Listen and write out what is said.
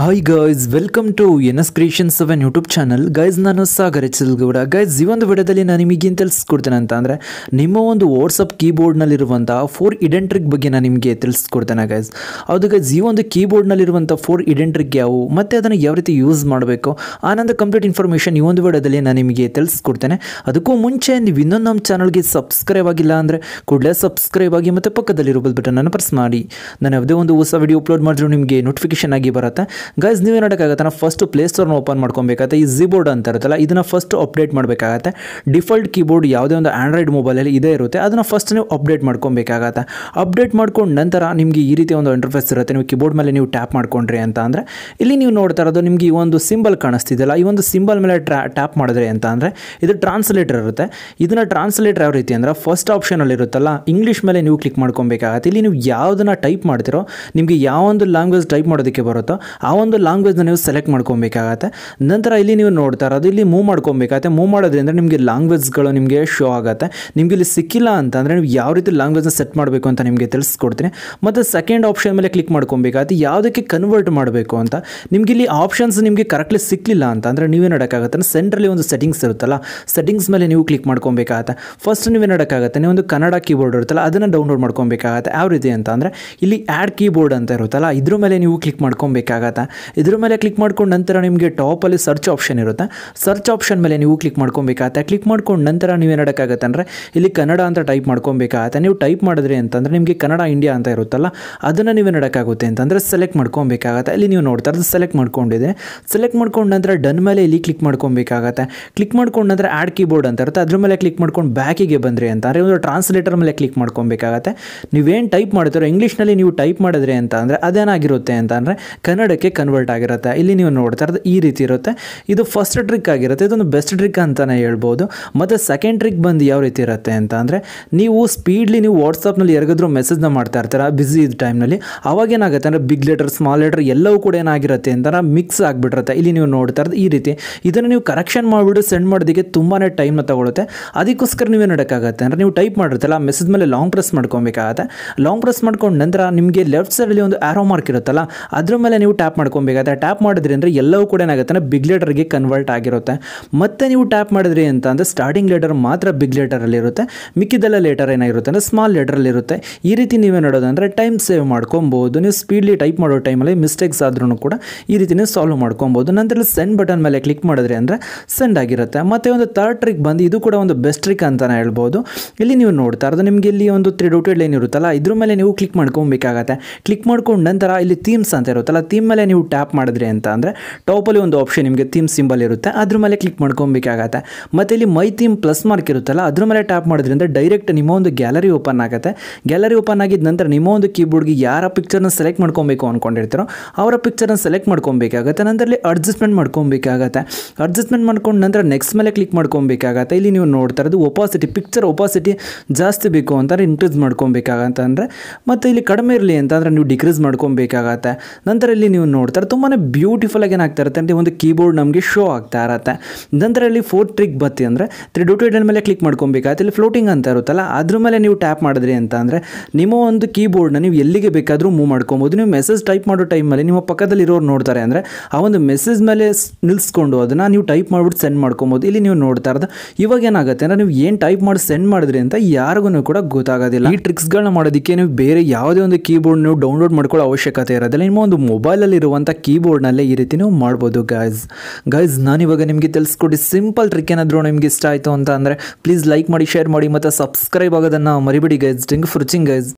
Hi guys, welcome to NS creations of YouTube channel. Guys, ನಾನು Sagar ಎಚ್ಚಲ್ಗೌಡ. Guys, ಈ ಒಂದು ವಿಡಿಯೋದಲ್ಲಿ ನಾನು ನಿಮಗೆ ಏನು ತಿಳಿಸ್ಕೊಡ್ತೇನೆ ಅಂತ ಅಂದರೆ ನಿಮ್ಮ ಒಂದು ವಾಟ್ಸಪ್ ಕೀಬೋರ್ಡ್ನಲ್ಲಿರುವಂಥ 4 ಹಿಡನ್ ಟ್ರಿಕ್ ಬಗ್ಗೆ ನಾನು ನಿಮಗೆ ತಿಳಿಸ್ಕೊಡ್ತೇನೆ ಗೈಸ್. ಹೌದು ಗೈಸ್, ಈ ಒಂದು ಕೀಬೋರ್ಡ್ನಲ್ಲಿರುವಂಥ 4 ಹಿಡನ್ ಟ್ರಿಕ್ ಯಾವುವು ಮತ್ತು ಅದನ್ನು ಯಾವ ರೀತಿ ಯೂಸ್ ಮಾಡಬೇಕು ಆನಂದ ಕಂಪ್ಲೀಟ್ ಇನ್ಫಾರ್ಮೇಷನ್ ಈ ಒಂದು ವಿಡಿಯೋದಲ್ಲಿ ನಾನು ನಿಮಗೆ ತಿಳಿಸ್ಕೊಡ್ತೇನೆ. ಅದಕ್ಕೂ ಮುಂಚೆ ನೀವು ಇನ್ನೊಂದು ನಮ್ಮ ಚಾನಲ್ಗೆ ಸಬ್ಸ್ಕ್ರೈಬ್ ಆಗಿಲ್ಲ ಅಂದರೆ ಕೂಡಲೇ ಸಬ್ಸ್ಕ್ರೈಬ್ ಆಗಿ ಮತ್ತು ಪಕ್ಕದಲ್ಲಿರೋ ಬೆಲ್ ಬಟನನ್ನು ಪ್ರೆಸ್ ಮಾಡಿ. ನಾನು ಯಾವುದೇ ಒಂದು ಹೊಸ ವಿಡಿಯೋ ಅಪ್ಲೋಡ್ ಮಾಡಿದ್ರು ನಿಮಗೆ ನೋಟಿಫಿಕೇಶನ್ ಆಗಿ ಬರುತ್ತೆ. ಗೈಸ್, ನೀವು ಏನಾಗತ್ತೆ, ನಾವು ಫಸ್ಟ್ ಪ್ಲೇಸ್ಟೋರ್ನ ಓಪನ್ ಮಾಡ್ಕೊಬೇಕಾಗತ್ತೆ. ಈ ಜಿಬೋರ್ಡ್ ಅಂತ ಇರುತ್ತಲ್ಲ, ಇದನ್ನು ಫಸ್ಟ್ ಅಪ್ಡೇಟ್ ಮಾಡಬೇಕಾಗತ್ತೆ. ಡಿಫಾಲ್ಟ್ ಕೀಬೋರ್ಡ್ ಯಾವುದೇ ಒಂದು ಆಂಡ್ರಾಯ್ಡ್ ಮೊಬೈಲಲ್ಲಿ ಇದೇ ಇರುತ್ತೆ, ಅದನ್ನು ಫಸ್ಟ್ ನೀವು ಅಪ್ಡೇಟ್ ಮಾಡ್ಕೊಬೇಕಾಗತ್ತೆ. ಅಪ್ಡೇಟ್ ಮಾಡ್ಕೊಂಡು ನಂತರ ನಿಮಗೆ ಈ ರೀತಿ ಒಂದು ಇಂಟರ್ಫೇಸ್ ಇರುತ್ತೆ. ನೀವು ಕೀಬೋರ್ಡ್ ಮೇಲೆ ನೀವು ಟ್ಯಾಪ್ ಮಾಡ್ಕೊಂಡ್ರಿ ಅಂತ ಅಂದರೆ ಇಲ್ಲಿ ನೀವು ನೋಡ್ತಾ ಇರೋದು ನಿಮಗೆ ಈ ಒಂದು ಸಿಂಬಲ್ ಕಾಣಿಸ್ತಿದೆಯಲ್ಲ, ಈ ಒಂದು ಸಿಂಬಲ್ ಮೇಲೆ ಟ್ಯಾಪ್ ಮಾಡಿದ್ರಿ ಅಂತ ಅಂದರೆ ಇದು ಟ್ರಾನ್ಸ್ಲೇಟರ್ ಇರುತ್ತೆ. ಇದನ್ನು ಟ್ರಾನ್ಸ್ಲೇಟರ್ ಯಾವ ರೀತಿ ಅಂದರೆ ಫಸ್ಟ್ ಆಪ್ಷನಲ್ಲಿ ಇರುತ್ತಲ್ಲ, ಇಂಗ್ಲೀಷ್ ಮೇಲೆ ನೀವು ಕ್ಲಿಕ್ ಮಾಡ್ಕೊಬೇಕಾಗತ್ತೆ. ಇಲ್ಲಿ ನೀವು ಯಾವುದನ್ನು ಟೈಪ್ ಮಾಡ್ತಿರೋ, ನಿಮಗೆ ಯಾವ ಒಂದು ಲ್ಯಾಂಗ್ವೇಜ್ ಟೈಪ್ ಮಾಡೋದಕ್ಕೆ ಬರುತ್ತೋ ಆ ಒಂದು ಲ್ಯಾಂಗ್ವೇಜ್ನ ನೀವು ಸೆಲೆಕ್ಟ್ ಮಾಡ್ಕೊಬೇಕಾಗತ್ತೆ. ನಂತರ ಇಲ್ಲಿ ನೀವು ನೋಡ್ತಾ ಇರೋದು ಇಲ್ಲಿ ಮೂವ್ ಮಾಡ್ಕೊಬೇಕಾಗತ್ತೆ. ಮೂವ್ ಮಾಡೋದ್ರಿಂದ ನಿಮಗೆ ಲ್ಯಾಂಗ್ವೇಜ್ಗಳು ನಿಮಗೆ ಶೋ ಆಗುತ್ತೆ. ನಿಮಗೆ ಇಲ್ಲಿ ಸಿಕ್ಕಿಲ್ಲ ಅಂತಂದರೆ ನೀವು ಯಾವ ರೀತಿ ಲ್ಯಾಂಗ್ವೇಜ್ನ ಸೆಟ್ ಮಾಡಬೇಕು ಅಂತ ನಿಮಗೆ ತಿಳಿಸ್ಕೊಡ್ತೀನಿ. ಮತ್ತು ಸೆಕೆಂಡ್ ಆಪ್ಷನ್ ಮೇಲೆ ಕ್ಲಿಕ್ ಮಾಡ್ಕೊಬೇಕಾಗತ್ತೆ, ಯಾವುದಕ್ಕೆ ಕನ್ವರ್ಟ್ ಮಾಡಬೇಕು ಅಂತ. ನಿಮಗೆ ಇಲ್ಲಿ ಆಪ್ಷನ್ಸ್ ನಿಮಗೆ ಕರೆಕ್ಟ್ಲಿ ಸಿಕ್ಕಲಿಲ್ಲ ಅಂತ ಅಂದರೆ ನೀವೇನು ಮಾಡೋಕ್ಕಾಗತ್ತೆ, ಸೆಂಟ್ರಲ್ಲಿ ಒಂದು ಸೆಟ್ಟಿಂಗ್ಸ್ ಇರುತ್ತಲ್ಲ, ಸೆಟ್ಟಿಂಗ್ಸ್ ಮೇಲೆ ನೀವು ಕ್ಲಿಕ್ ಮಾಡ್ಕೊಬೇಕಾಗತ್ತೆ. ಫಸ್ಟ್ ನೀವೇನು ಮಾಡೋಕ್ಕಾಗತ್ತೆ, ನೀವು ಒಂದು ಕನ್ನಡ ಕೀಬೋರ್ಡ್ ಇರುತ್ತಲ್ಲ ಅದನ್ನು ಡೌನ್ಲೋಡ್ ಮಾಡ್ಕೊಬೇಕಾಗತ್ತೆ. ಯಾವ ರೀತಿ ಅಂತ ಅಂದರೆ ಇಲ್ಲಿ ಆ್ಯಡ್ ಕೀಬೋರ್ಡ್ ಅಂತ ಇರುತ್ತಲ್ಲ, ಇದ್ರ ಮೇಲೆ ನೀವು ಕ್ಲಿಕ್ ಮಾಡ್ಕೊಬೇಕಾಗತ್ತೆ. ಇದ್ರ ಮೇಲೆ ಕ್ಲಿಕ್ ಮಾಡ್ಕೊಂಡು ನಂತರ ನಿಮಗೆ ಟಾಪಲ್ಲಿ ಸರ್ಚ್ ಆಪ್ಷನ್ ಇರುತ್ತೆ. ಸರ್ಚ್ ಆಪ್ಷನ್ ಮೇಲೆ ನೀವು ಕ್ಲಿಕ್ ಮಾಡ್ಕೊಬೇಕಾಗತ್ತೆ. ಕ್ಲಿಕ್ ಮಾಡ್ಕೊಂಡು ನಂತರ ನೀವೇನು ಮಾಡೋಕ್ಕಾಗತ್ತೆ ಅಂದರೆ ಇಲ್ಲಿ ಕನ್ನಡ ಅಂತ ಟೈಪ್ ಮಾಡ್ಕೊಬೇಕಾಗತ್ತೆ. ನೀವು ಟೈಪ್ ಮಾಡಿದ್ರಿ ಅಂತಂದರೆ ನಿಮಗೆ ಕನ್ನಡ ಇಂಡಿಯಾ ಅಂತ ಇರುತ್ತಲ್ಲ, ಅದನ್ನು ನೀವೇನು ಮಾಡೋಕ್ಕಾಗುತ್ತೆ ಅಂತಂದರೆ ಸೆಲೆಕ್ಟ್ ಮಾಡ್ಕೊಬೇಕಾಗತ್ತೆ. ಇಲ್ಲಿ ನೀವು ನೋಡ್ತಾ ಇರೋದು ಸೆಲೆಕ್ಟ್ ಮಾಡ್ಕೊಂಡಿದೆ. ಸೆಲೆಕ್ಟ್ ಮಾಡ್ಕೊಂಡು ನಂತರ ಡನ್ ಮೇಲೆ ಇಲ್ಲಿ ಕ್ಲಿಕ್ ಮಾಡ್ಕೊಬೇಕಾಗತ್ತೆ. ಕ್ಲಿಕ್ ಮಾಡ್ಕೊಂಡು ನಂತರ ಆ್ಯಡ್ ಕೀಬೋರ್ಡ್ ಅಂತ ಇರುತ್ತೆ, ಅದ್ರ ಮೇಲೆ ಕ್ಲಿಕ್ ಮಾಡ್ಕೊಂಡು ಬ್ಯಾಕಿಗೆ ಬಂದ್ರಿ ಅಂತ ಅಂದರೆ ಒಂದು ಟ್ರಾನ್ಸ್ಲೇಟರ್ ಮೇಲೆ ಕ್ಲಿಕ್ ಮಾಡ್ಕೊಬೇಕಾಗತ್ತೆ. ನೀವೇನು ಟೈಪ್ ಮಾಡ್ತೀರೋ ಇಂಗ್ಲೀಷ್ನಲ್ಲಿ ನೀವು ಟೈಪ್ ಮಾಡಿದ್ರಿ ಅಂತ ಅಂದರೆ ಅದೇನಾಗಿರುತ್ತೆ ಅಂತ ಅಂದರೆ ಕನ್ನಡಕ್ಕೆ ಕನ್ವರ್ಟ್ ಆಗಿರುತ್ತೆ. ಇಲ್ಲಿ ನೀವು ನೋಡ್ತಾ ಇರೋದು ಈ ರೀತಿ ಇರುತ್ತೆ. ಇದು ಫಸ್ಟ್ ಟ್ರಿಕ್ ಆಗಿರುತ್ತೆ, ಇದೊಂದು ಬೆಸ್ಟ್ ಟ್ರಿಕ್ ಅಂತಲೇ ಹೇಳ್ಬೋದು. ಮತ್ತು ಸೆಕೆಂಡ್ ಟ್ರಿಕ್ ಬಂದು ಯಾವ ರೀತಿ ಇರುತ್ತೆ ಅಂತ ಅಂದರೆ ನೀವು ಸ್ಪೀಡ್ಲಿ ನೀವು ವಾಟ್ಸಪ್ನಲ್ಲಿ ಯಾರಿಗಾದ್ರೂ ಮೆಸೇಜ್ನ ಮಾಡ್ತಾ ಇರ್ತಾರೆ ಬ್ಯುಸಿ ಇದ್ದ ಟೈಮ್ನಲ್ಲಿ, ಅವಾಗ ಏನಾಗುತ್ತೆ ಅಂದರೆ ಬಿಗ್ ಲೆಟರ್ ಸ್ಮಾಲ್ ಲೆಟರ್ ಎಲ್ಲವೂ ಕೂಡ ಏನಾಗಿರುತ್ತೆ ಅಂತ ಮಿಕ್ಸ್ ಆಗಿಬಿಟ್ಟಿರುತ್ತೆ. ಇಲ್ಲಿ ನೀವು ನೋಡ್ತಾ ಇರೋದು ಈ ರೀತಿ. ಇದನ್ನು ನೀವು ಕರೆಕ್ಷನ್ ಮಾಡಿಬಿಟ್ಟು ಸೆಂಡ್ ಮಾಡೋದಕ್ಕೆ ತುಂಬಾ ಟೈಮ್ನ ತಗೊಳುತ್ತೆ. ಅದಕ್ಕೋಸ್ಕರ ನೀವೇನು ಮಾಡೋಕ್ಕಾಗತ್ತೆ ಅಂದರೆ ನೀವು ಟೈಪ್ ಮಾಡಿರ್ತಲ್ಲ ಮೆಸೇಜ್ ಮೇಲೆ ಲಾಂಗ್ ಪ್ರೆಸ್ ಮಾಡ್ಕೊಬೇಕಾಗತ್ತೆ. ಲಾಂಗ್ ಪ್ರೆಸ್ ಮಾಡ್ಕೊಂಡು ನಂತರ ನಿಮಗೆ ಲೆಫ್ಟ್ ಸೈಡಲ್ಲಿ ಒಂದು ಆರೋ ಮಾರ್ಕ್ ಇರುತ್ತಲ್ಲ, ಅದ್ರ ಮೇಲೆ ನೀವು ಟ್ಯಾಪ್ ಮಾಡ್ಕೊಬೇಕಾಗತ್ತೆ. ಟ್ಯಾಪ್ ಮಾಡಿದ್ರಿ ಅಂದರೆ ಎಲ್ಲವೂ ಕೂಡ ಏನಾಗುತ್ತೆ ಅಂದರೆ ಬಿಗ್ ಲೆಟರ್ಗೆ ಕನ್ವರ್ಟ್ ಆಗಿರುತ್ತೆ. ಮತ್ತೆ ನೀವು ಟ್ಯಾಪ್ ಮಾಡಿದ್ರಿ ಅಂತ ಅಂದರೆ ಸ್ಟಾರ್ಟಿಂಗ್ ಲೆಟರ್ ಮಾತ್ರ ಬಿಗ್ ಲೆಟರಲ್ಲಿ ಇರುತ್ತೆ, ಮಿಕ್ಕಿದೆಲ್ಲ ಲೆಟರ್ ಏನಾಗಿರುತ್ತೆ ಅಂದರೆ ಸ್ಮಾಲ್ ಲೆಟರಲ್ಲಿ ಇರುತ್ತೆ. ಈ ರೀತಿ ನೀವೇ ನೋಡೋದಂದರೆ ಟೈಮ್ ಸೇವ್ ಮಾಡ್ಕೊಬೋದು. ನೀವು ಸ್ಪೀಡ್ಲಿ ಟೈಪ್ ಮಾಡೋ ಟೈಮಲ್ಲಿ ಮಿಸ್ಟೇಕ್ಸ್ ಆದ್ರೂ ಕೂಡ ಈ ರೀತಿ ನೀವು ಸಾಲ್ವ್ ಮಾಡ್ಕೊಬೋದು. ನಂತರ ಸೆಂಡ್ ಬಟನ್ ಮೇಲೆ ಕ್ಲಿಕ್ ಮಾಡಿದ್ರಿ ಅಂದರೆ ಸೆಂಡ್ ಆಗಿರುತ್ತೆ. ಮತ್ತು ಒಂದು ಥರ್ಡ್ ಟ್ರಿಕ್ ಬಂದು ಇದು ಕೂಡ ಒಂದು ಬೆಸ್ಟ್ ಟ್ರಿಕ್ ಅಂತಲೇ ಹೇಳ್ಬೋದು. ಇಲ್ಲಿ ನೀವು ನೋಡ್ತಾ ಇರೋದು ನಿಮಗೆ ಇಲ್ಲಿ ಒಂದು 3 ಡಾಟೆಡ್ ಲೈನ್ ಇರುತ್ತಲ್ಲ, ಇದ್ರ ಮೇಲೆ ನೀವು ಕ್ಲಿಕ್ ಮಾಡ್ಕೊಬೇಕಾಗತ್ತೆ. ಕ್ಲಿಕ್ ಮಾಡ್ಕೊಂಡು ನಂತರ ಇಲ್ಲಿ ಥೀಮ್ಸ್ ಅಂತ ಇರುತ್ತಲ್ಲ, ಥೀಮ್ ಮೇಲೆ ನೀವು ಟ್ಯಾಪ್ ಮಾಡಿದ್ರಿ ಅಂತ ಅಂದರೆ ಟಾಪಲ್ಲಿ ಒಂದು ಆಪ್ಷನ್ ನಿಮಗೆ ಥೀಮ್ ಸಿಂಬಲ್ ಇರುತ್ತೆ, ಅದ್ರ ಮೇಲೆ ಕ್ಲಿಕ್ ಮಾಡ್ಕೊಬೇಕಾಗತ್ತೆ. ಮತ್ತು ಇಲ್ಲಿ ಮೈ ಥೀಮ್ ಪ್ಲಸ್ ಮಾರ್ಕ್ ಇರುತ್ತಲ್ಲ, ಅದ್ರ ಮೇಲೆ ಟ್ಯಾಪ್ ಮಾಡಿದ್ರಿಂದ ಡೈರೆಕ್ಟ್ ನಿಮ್ಮ ಒಂದು ಗ್ಯಾಲರಿ ಓಪನ್ ಆಗುತ್ತೆ. ಗ್ಯಾಲರಿ ಓಪನ್ ಆಗಿದ್ದ ನಂತರ ನಿಮ್ಮ ಒಂದು ಕೀಬೋರ್ಡ್ಗೆ ಯಾರ ಪಿಕ್ಚರ್ನ ಸೆಲೆಕ್ಟ್ ಮಾಡ್ಕೊಬೇಕು ಅಂದ್ಕೊಂಡಿರ್ತೀರೋ ಅವರ ಪಿಕ್ಚರ್ನ ಸೆಲೆಕ್ಟ್ ಮಾಡ್ಕೊಬೇಕಾಗತ್ತೆ. ನಂತರಲ್ಲಿ ಅಡ್ಜಸ್ಟ್ಮೆಂಟ್ ಮಾಡ್ಕೊಬೇಕಾಗತ್ತೆ. ಅಡ್ಜಸ್ಟ್ಮೆಂಟ್ ಮಾಡ್ಕೊಂಡು ನಂತರ ನೆಕ್ಸ್ಟ್ ಮೇಲೆ ಕ್ಲಿಕ್ ಮಾಡ್ಕೊಬೇಕಾಗತ್ತೆ. ಇಲ್ಲಿ ನೀವು ನೋಡ್ತಾ ಇರೋದು ಒಪಾಸಿಟಿ, ಪಿಕ್ಚರ್ ಒಪಾಸಿಟಿ ಜಾಸ್ತಿ ಬೇಕು ಅಂತಂದರೆ ಇನ್ಕ್ರೀಸ್ ಮಾಡ್ಕೊಬೇಕಾಗತ್ತೆ ಅಂದರೆ, ಮತ್ತು ಇಲ್ಲಿ ಕಡಿಮೆ ಇರಲಿ ಅಂತಂದರೆ ನೀವು ಡಿಕ್ರೀಸ್ ಮಾಡ್ಕೊಬೇಕಾಗತ್ತೆ. ನಂತರ ಇಲ್ಲಿ ನೀವು ನೋಡ್ತಾರೆ ತುಂಬಾ ಬ್ಯೂಟಿಫುಲ್ ಆಗಿ ಏನಾಗ್ತಾ ಇರುತ್ತೆ ಅಂದರೆ ಒಂದು ಕೀಬೋರ್ಡ್ ನಮಗೆ ಶೋ ಆಗ್ತಾ ಇರುತ್ತೆ. ನಂತರ ಇಲ್ಲಿ 4th ಟ್ರಿಕ್ ಬತ್ತಿ ಅಂದರೆ 3 ಡಾಟೆಡ್ ಲೈನ್ ಮೇಲೆ ಕ್ಲಿಕ್ ಮಾಡ್ಕೊಬೇಕಾಗತ್ತೆ. ಇಲ್ಲಿ ಫ್ಲೋಟಿಂಗ್ ಅಂತ ಇರುತ್ತಲ್ಲ, ಅದ್ರ ಮೇಲೆ ನೀವು ಟ್ಯಾಪ್ ಮಾಡಿದ್ರಿ ಅಂತ ಅಂದರೆ ನಿಮ್ಮ ಒಂದು ಕೀಬೋರ್ಡ್ನ ನೀವು ಎಲ್ಲಿಗೆ ಬೇಕಾದರೂ ಮೂವ್ ಮಾಡ್ಕೊಬೋದು. ನೀವು ಮೆಸೇಜ್ ಟೈಪ್ ಮಾಡೋ ಟೈಮಲ್ಲಿ ನಿಮ್ಮ ಪಕ್ಕದಲ್ಲಿ ಇರೋರು ನೋಡ್ತಾರೆ ಅಂದರೆ ಆ ಒಂದು ಮೆಸೇಜ್ ಮೇಲೆ ನಿಲ್ಲಿಸ್ಕೊಂಡು ಅದನ್ನು ನೀವು ಟೈಪ್ ಮಾಡಿಬಿಟ್ಟು ಸೆಂಡ್ ಮಾಡ್ಕೊಬೋದು. ಇಲ್ಲಿ ನೀವು ನೋಡ್ತಾ ಇರೋದು ಇವಾಗ ಏನಾಗುತ್ತೆ ಅಂದರೆ ನೀವು ಏನು ಟೈಪ್ ಮಾಡಿ ಸೆಂಡ್ ಮಾಡಿದ್ರಿ ಅಂತ ಯಾರಿಗೂ ಕೂಡ ಗೊತ್ತಾಗೋದಿಲ್ಲ. ಈ ಟ್ರಿಕ್ಸ್ಗಳನ್ನ ಮಾಡೋದಕ್ಕೆ ನೀವು ಬೇರೆ ಯಾವುದೇ ಒಂದು ಕೀಬೋರ್ಡ್ ನೀವು ಡೌನ್ಲೋಡ್ ಮಾಡ್ಕೊಳ್ಳೋ ಅವಶ್ಯಕತೆ ಇರೋದಿಲ್ಲ. ನಿಮ್ಮ ಒಂದು ಮೊಬೈಲಲ್ಲಿ ಇರುವಂಥ ಕೀಬೋರ್ಡ್ನಲ್ಲೇ ಈ ರೀತಿ ನೀವು ಮಾಡ್ಬೋದು ಗೈಸ್. ನಾನಿವಾಗ ನಿಮಗೆ ತಿಳಿಸ್ಕೊಡಿ ಸಿಂಪಲ್ ಟ್ರಿಕ್. ಏನಾದರೂ ನಿಮಗೆ ಇಷ್ಟ ಆಯಿತು ಅಂತ ಅಂದರೆ ಪ್ಲೀಸ್ ಲೈಕ್ ಮಾಡಿ, ಶೇರ್ ಮಾಡಿ ಮತ್ತು ಸಬ್ಸ್ಕ್ರೈಬ್ ಆಗೋದನ್ನು ಮರಿಬೇಡಿ guys. Thank you for watching guys.